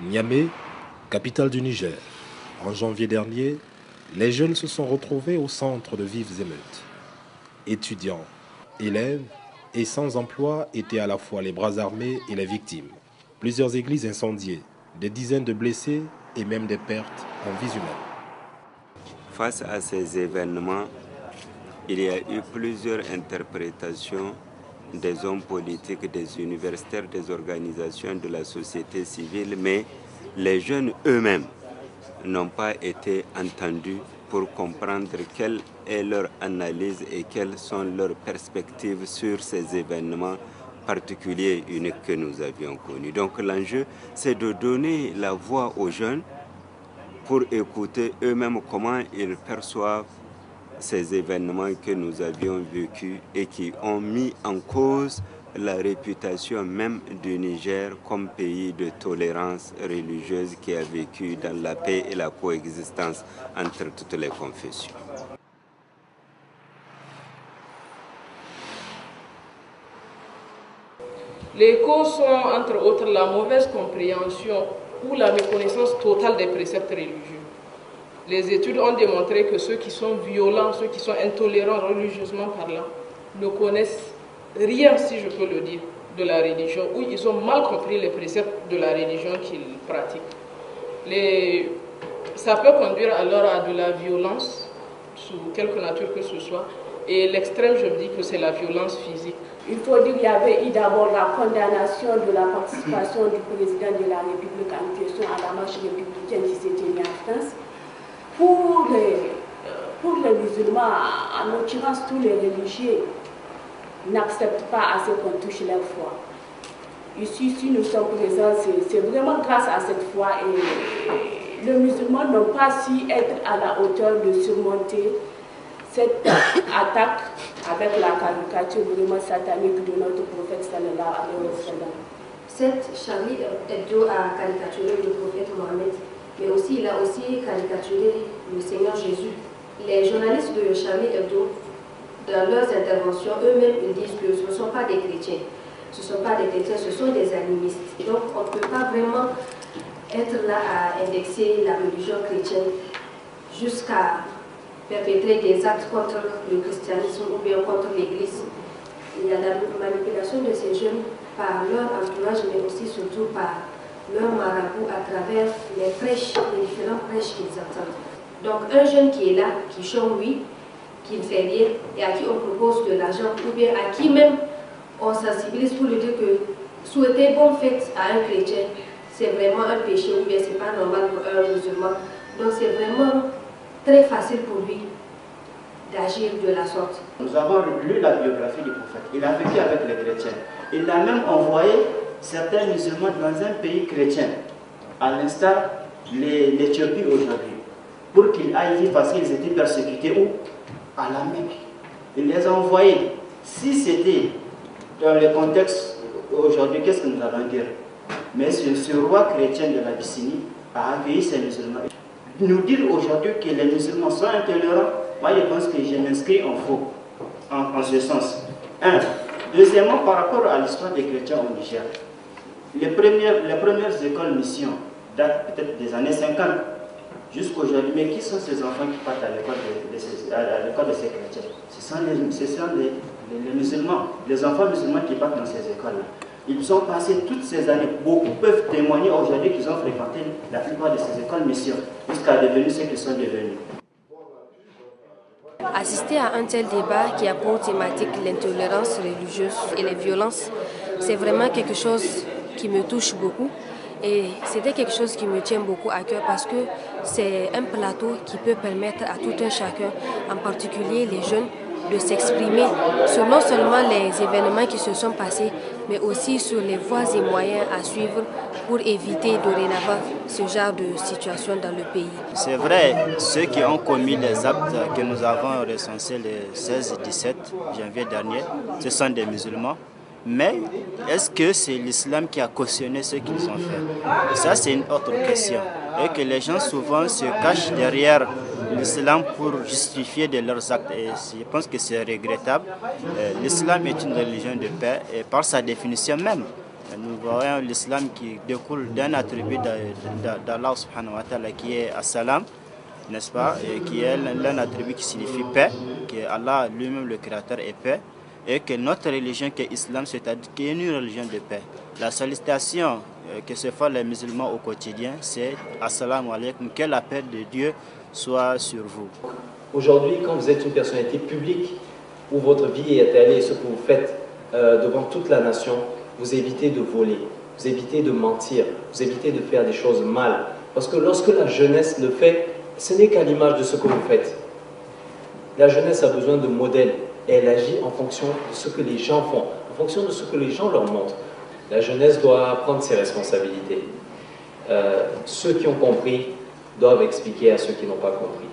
Niamey, capitale du Niger. En janvier dernier, les jeunes se sont retrouvés au centre de vives émeutes. Étudiants, élèves et sans emploi étaient à la fois les bras armés et les victimes. Plusieurs églises incendiées, des dizaines de blessés et même des pertes en vies humaines. Face à ces événements, il y a eu plusieurs interprétations des hommes politiques, des universitaires, des organisations de la société civile, mais les jeunes eux-mêmes n'ont pas été entendus pour comprendre quelle est leur analyse et quelles sont leurs perspectives sur ces événements particuliers et uniques que nous avions connus. Donc l'enjeu, c'est de donner la voix aux jeunes pour écouter eux-mêmes comment ils perçoivent ces événements que nous avions vécus et qui ont mis en cause la réputation même du Niger comme pays de tolérance religieuse qui a vécu dans la paix et la coexistence entre toutes les confessions. Les causes sont entre autres la mauvaise compréhension ou la méconnaissance totale des préceptes religieux. Les études ont démontré que ceux qui sont violents, ceux qui sont intolérants religieusement parlant, ne connaissent rien, si je peux le dire, de la religion, ou ils ont mal compris les préceptes de la religion qu'ils pratiquent. Ça peut conduire alors à de la violence, sous quelque nature que ce soit, et l'extrême, je me dis que c'est la violence physique. Il faut dire qu'il y avait eu d'abord la condamnation de la participation du président de la République en question à la marche républicaine qui s'est tenue en France. Pour les musulmans, en l'occurrence tous les religieux, n'acceptent pas assez qu'on touche leur foi. Ici, si nous sommes présents, c'est vraiment grâce à cette foi et les musulmans n'ont pas su être à la hauteur de surmonter cette attaque avec la caricature vraiment satanique de notre prophète sallallahu alayhi wa sallam. Cette Charlie Hebdo a caricaturé le prophète Mohammed, mais aussi il a aussi caricaturé le Seigneur Jésus. Les journalistes de Charlie Hebdo, dans leurs interventions, eux-mêmes ils disent que ce ne sont pas des chrétiens. Ce ne sont pas des chrétiens, ce sont des animistes. Et donc on ne peut pas vraiment être là à indexer la religion chrétienne jusqu'à perpétrer des actes contre le christianisme ou bien contre l'Église. Il y a la manipulation de ces jeunes par leur entourage, mais aussi surtout par leur marabout à travers les prêches, les différents prêches qu'ils entendent. Donc un jeune qui est là, qui chante oui, qui ne fait rien, et à qui on propose de l'argent, ou bien à qui même on sensibilise pour lui dire que souhaiter bonne fête à un chrétien, c'est vraiment un péché, ou bien c'est pas normal pour un musulman. Donc c'est vraiment très facile pour lui d'agir de la sorte. Nous avons lu la biographie du prophète. Il a vécu avec les chrétiens. Il a même envoyé certains musulmans dans un pays chrétien, à l'instar l'Éthiopie aujourd'hui, pour qu'ils aillent vivre parce qu'ils étaient persécutés où? À la Mecque. Il les a envoyés. Si c'était dans le contexte aujourd'hui, qu'est-ce que nous allons dire? Mais ce roi chrétien de l'Abyssinie a accueilli ces musulmans. Nous dire aujourd'hui que les musulmans sont intolérants, moi je pense que je m'inscris en faux, en ce sens. Un. Deuxièmement, par rapport à l'histoire des chrétiens au Niger, les premières écoles mission datent peut-être des années 50 jusqu'à aujourd'hui. Mais qui sont ces enfants qui partent à l'école de ces chrétiens? Ce sont les musulmans, les enfants musulmans qui partent dans ces écoles-là. Ils ont passé toutes ces années. Beaucoup peuvent témoigner aujourd'hui qu'ils ont fréquenté la plupart de ces écoles mission jusqu'à devenir ce qu'ils sont devenus. Assister à un tel débat qui a pour thématique l'intolérance religieuse et les violences, c'est vraiment quelque chose qui me touche beaucoup. Et c'était quelque chose qui me tient beaucoup à cœur parce que c'est un plateau qui peut permettre à tout un chacun, en particulier les jeunes, de s'exprimer sur non seulement les événements qui se sont passés, mais aussi sur les voies et moyens à suivre pour éviter dorénavant ce genre de situation dans le pays. C'est vrai, ceux qui ont commis les actes que nous avons recensés le 16 et 17 janvier dernier, ce sont des musulmans. Mais est-ce que c'est l'islam qui a cautionné ce qu'ils ont fait? Ça, c'est une autre question. Et que les gens souvent se cachent derrière l'islam pour justifier de leurs actes. Et je pense que c'est regrettable. L'islam est une religion de paix et par sa définition même, Nous voyons l'islam qui découle d'un attribut d'Allah subhanahu wa ta'ala qui est as-salam, n'est-ce pas, et qui est l'un attribut qui signifie paix, que Allah lui-même le créateur est paix, et que notre religion qui est l'islam, c'est-à-dire qui est une religion de paix. La sollicitation que se font les musulmans au quotidien, c'est assalamu alaikum, que la paix de Dieu soit sur vous. Aujourd'hui, quand vous êtes une personnalité publique, où votre vie est allée, ce que vous faites devant toute la nation, vous évitez de voler, vous évitez de mentir, vous évitez de faire des choses mal. Parce que lorsque la jeunesse le fait, ce n'est qu'à l'image de ce que vous faites. La jeunesse a besoin de modèles et elle agit en fonction de ce que les gens font, en fonction de ce que les gens leur montrent. La jeunesse doit prendre ses responsabilités. Ceux qui ont compris doivent expliquer à ceux qui n'ont pas compris.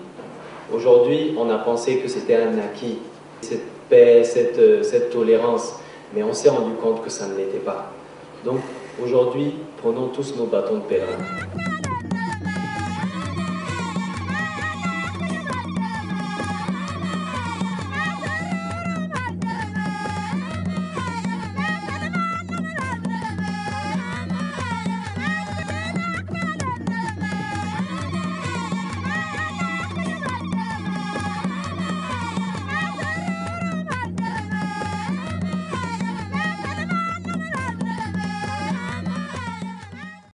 Aujourd'hui, on a pensé que c'était un acquis, cette paix, cette tolérance, mais on s'est rendu compte que ça ne l'était pas. Donc aujourd'hui, prenons tous nos bâtons de pèlerin.